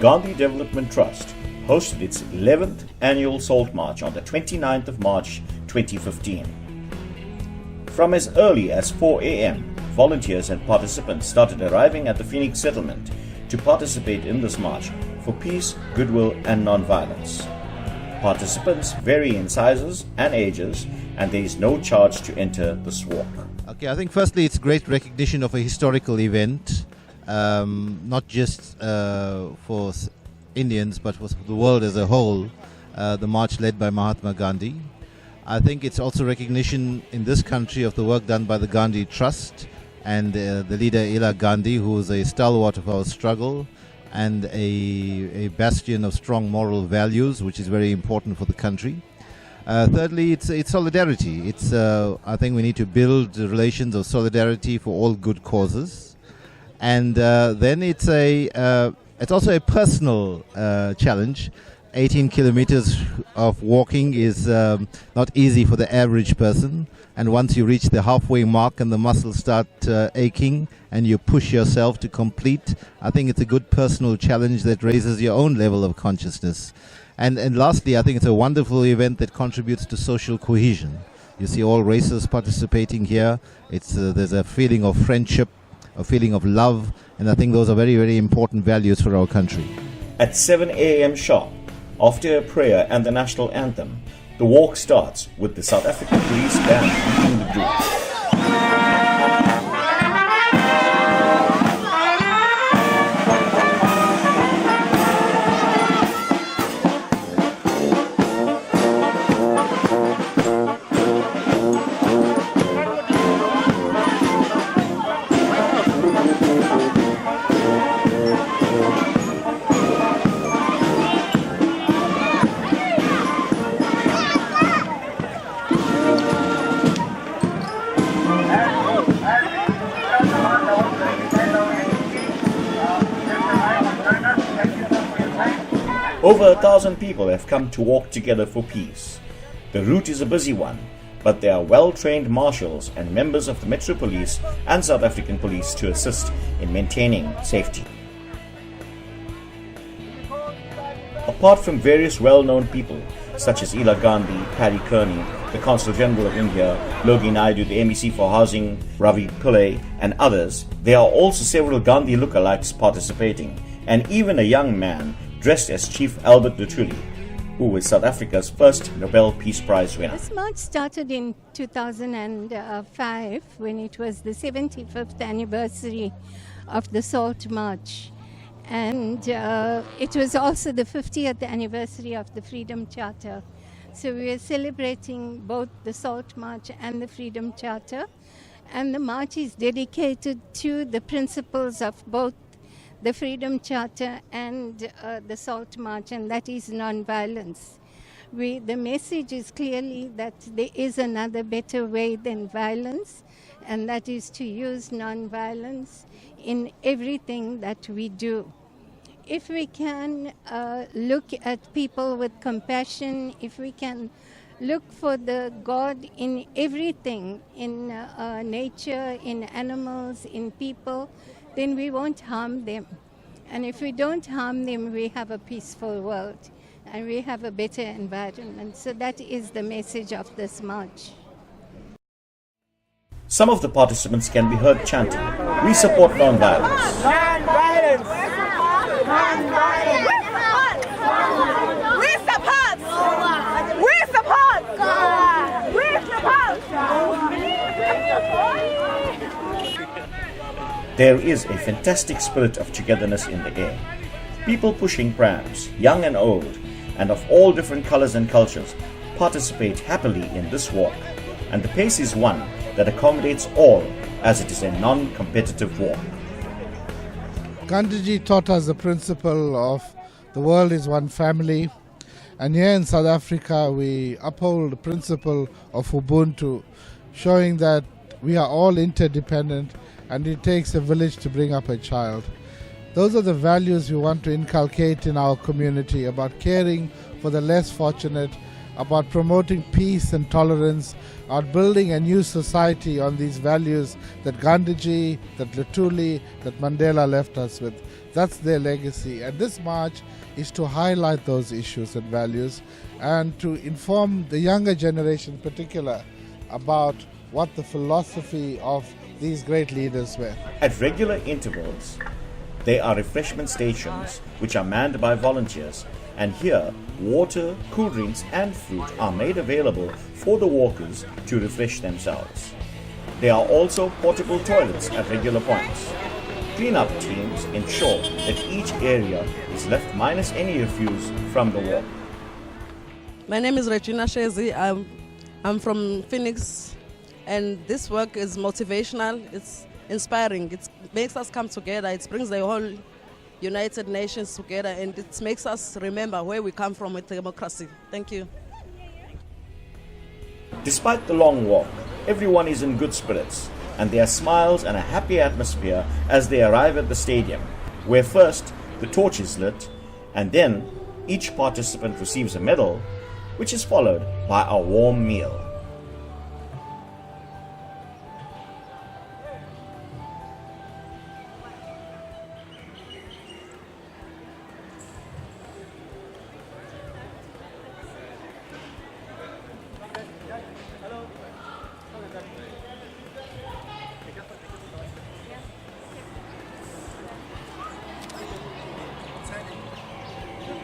Gandhi Development Trust hosted its 11th annual Salt March on the 29th of March 2015. From as early as 4 a.m., volunteers and participants started arriving at the Phoenix settlement to participate in this march for peace, goodwill and non-violence. Participants vary in sizes and ages, and there is no charge to enter this walk. Okay, I think firstly it's great recognition of a historical event, not just for Indians but for the world as a whole, the march led by Mahatma Gandhi. I think it's also recognition in this country of the work done by the Gandhi Trust and the leader Ila Gandhi, who is a stalwart of our struggle and a bastion of strong moral values, which is very important for the country. Thirdly, it's solidarity. I think we need to build relations of solidarity for all good causes, and then it's also a personal challenge. 18 kilometers of walking is not easy for the average person, and once you reach the halfway mark and the muscles start aching and you push yourself to complete, I think it's a good personal challenge that raises your own level of consciousness. And lastly, I think it's a wonderful event that contributes to social cohesion. You see all races participating here. There's a feeling of friendship, a feeling of love, and I think those are very, very important values for our country. At 7 a.m. sharp, after a prayer and the national anthem, the walk starts with the South African Police Band leading the group. Over 1,000 people have come to walk together for peace. The route is a busy one, but there are well-trained marshals and members of the Metro Police and South African Police to assist in maintaining safety. Apart from various well-known people such as Ila Gandhi, Paddy Kearney, the Consul General of India, Logi Naidu, the MEC for Housing, Ravi Pillai and others, there are also several Gandhi lookalikes participating, and even a young man dressed as Chief Albert Luthuli, who was South Africa's first Nobel Peace Prize winner. This march started in 2005 when it was the 75th anniversary of the Salt March. And it was also the 50th anniversary of the Freedom Charter. So we are celebrating both the Salt March and the Freedom Charter. And the march is dedicated to the principles of both the Freedom Charter and the Salt March, and that is non-violence. The message is clearly that there is another better way than violence, and that is to use non-violence in everything that we do. If we can look at people with compassion, if we can look for the God in everything, in nature, in animals, in people, then we won't harm them. And if we don't harm them, we have a peaceful world and we have a better environment. So that is the message of this march. Some of the participants can be heard chanting, "We support non-violence." Non-violence! Non-violence! We support! We support! We support! There is a fantastic spirit of togetherness in the air. People pushing prams, young and old, and of all different colors and cultures, participate happily in this walk, and the pace is one that accommodates all, as it is a non-competitive walk. Gandhiji taught us the principle of the world is one family, and here in South Africa we uphold the principle of Ubuntu, showing that we are all interdependent and it takes a village to bring up a child. Those are the values we want to inculcate in our community, about caring for the less fortunate about promoting peace and tolerance, about building a new society on these values that Gandhiji, that Luthuli, that Mandela left us with. That's their legacy. And this march is to highlight those issues and values and to inform the younger generation in particular about what the philosophy of these great leaders were. At regular intervals, there are refreshment stations which are manned by volunteers, and here water, cool drinks and fruit are made available for the walkers to refresh themselves. There are also portable toilets at regular points. Clean-up teams ensure that each area is left minus any refuse from the walk. My name is Regina Shezi. I'm from Phoenix, and this work is motivational, it's inspiring, it makes us come together, it brings the whole United Nations together, and it makes us remember where we come from with democracy. Thank you. Despite the long walk, everyone is in good spirits, and there are smiles and a happy atmosphere as they arrive at the stadium, where first the torch is lit, and then each participant receives a medal, which is followed by a warm meal.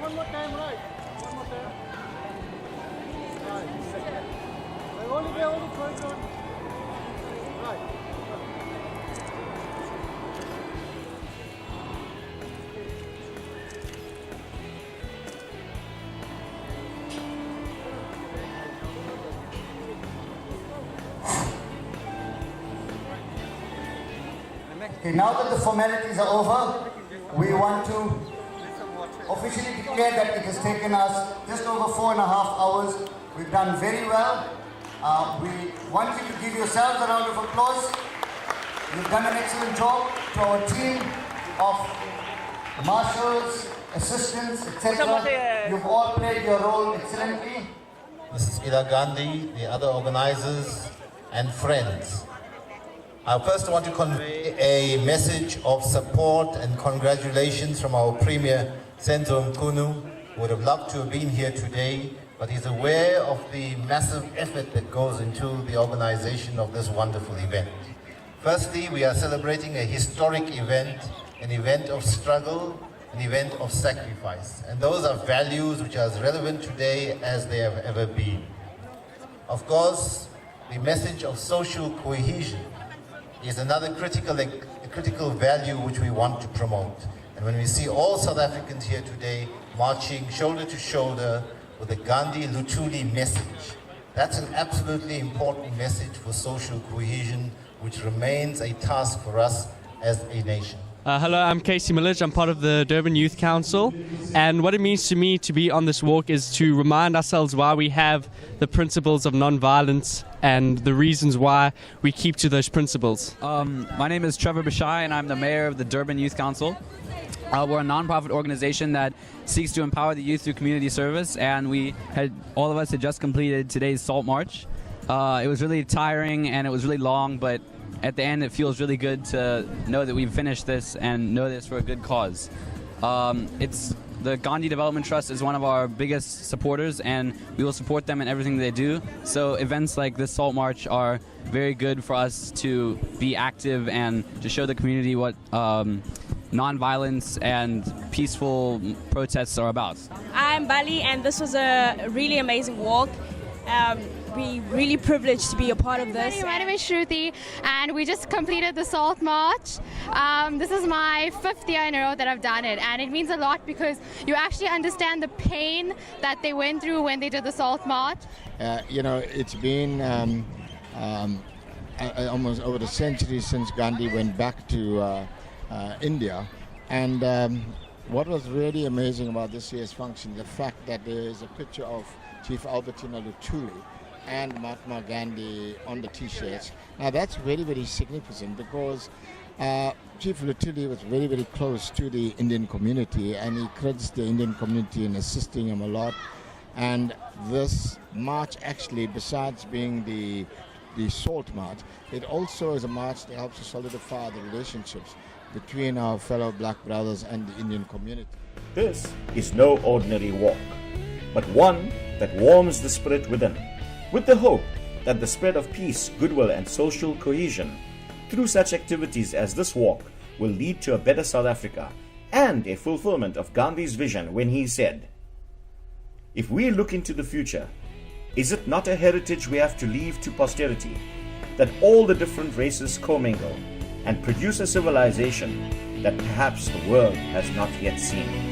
One more time, right? One more time. Right. Only twice on. Right. Okay, now that the formalities are over, we want to officially declare that it has taken us just over 4.5 hours. We've done very well. We want you to give yourselves a round of applause. You've done an excellent job. To our team of marshals, assistants, etc. You've all played your role excellently. Mrs. Ida Gandhi, the other organizers, and friends. I first want to convey a message of support and congratulations from our Premier, Sento Mkunu, who would have loved to have been here today, but he's aware of the massive effort that goes into the organization of this wonderful event. Firstly, we are celebrating a historic event, an event of struggle, an event of sacrifice. And those are values which are as relevant today as they have ever been. Of course, the message of social cohesion is another critical value which we want to promote. And when we see all South Africans here today marching shoulder to shoulder with the Gandhi Luthuli message, that's an absolutely important message for social cohesion, which remains a task for us as a nation. Hello, I'm Casey Millage. I'm part of the Durban Youth Council, and what it means to me to be on this walk is to remind ourselves why we have the principles of non-violence and the reasons why we keep to those principles. My name is Trevor Bashai, and I'm the mayor of the Durban Youth Council. We're a non-profit organization that seeks to empower the youth through community service, and all of us had just completed today's Salt March. It was really tiring and it was really long, but at the end it feels really good to know that we've finished this and know this for a good cause. The Gandhi Development Trust is one of our biggest supporters, and we will support them in everything they do. So events like this Salt March are very good for us to be active and to show the community what non-violence and peaceful protests are about. I'm Bali, and this was a really amazing walk. We're really privileged to be a part of this. My name is Shruti, and we just completed the Salt March. This is my 5th year in a row that I've done it, and it means a lot because you actually understand the pain that they went through when they did the Salt March. It's been almost over a century since Gandhi went back to India, and what was really amazing about this year's function, the fact that there is a picture of Chief Albertina Luthuli and Mahatma Gandhi on the t-shirts. Now that's very, very significant because Chief Luthuli was very, very close to the Indian community, and he credits the Indian community in assisting him a lot. And this march actually, besides being the Salt March, it also is a march that helps to solidify the relationships between our fellow black brothers and the Indian community. This is no ordinary walk, but one that warms the spirit within, with the hope that the spread of peace, goodwill and social cohesion through such activities as this walk will lead to a better South Africa and a fulfillment of Gandhi's vision when he said, "If we look into the future, is it not a heritage we have to leave to posterity, that all the different races commingle and produce a civilization that perhaps the world has not yet seen?"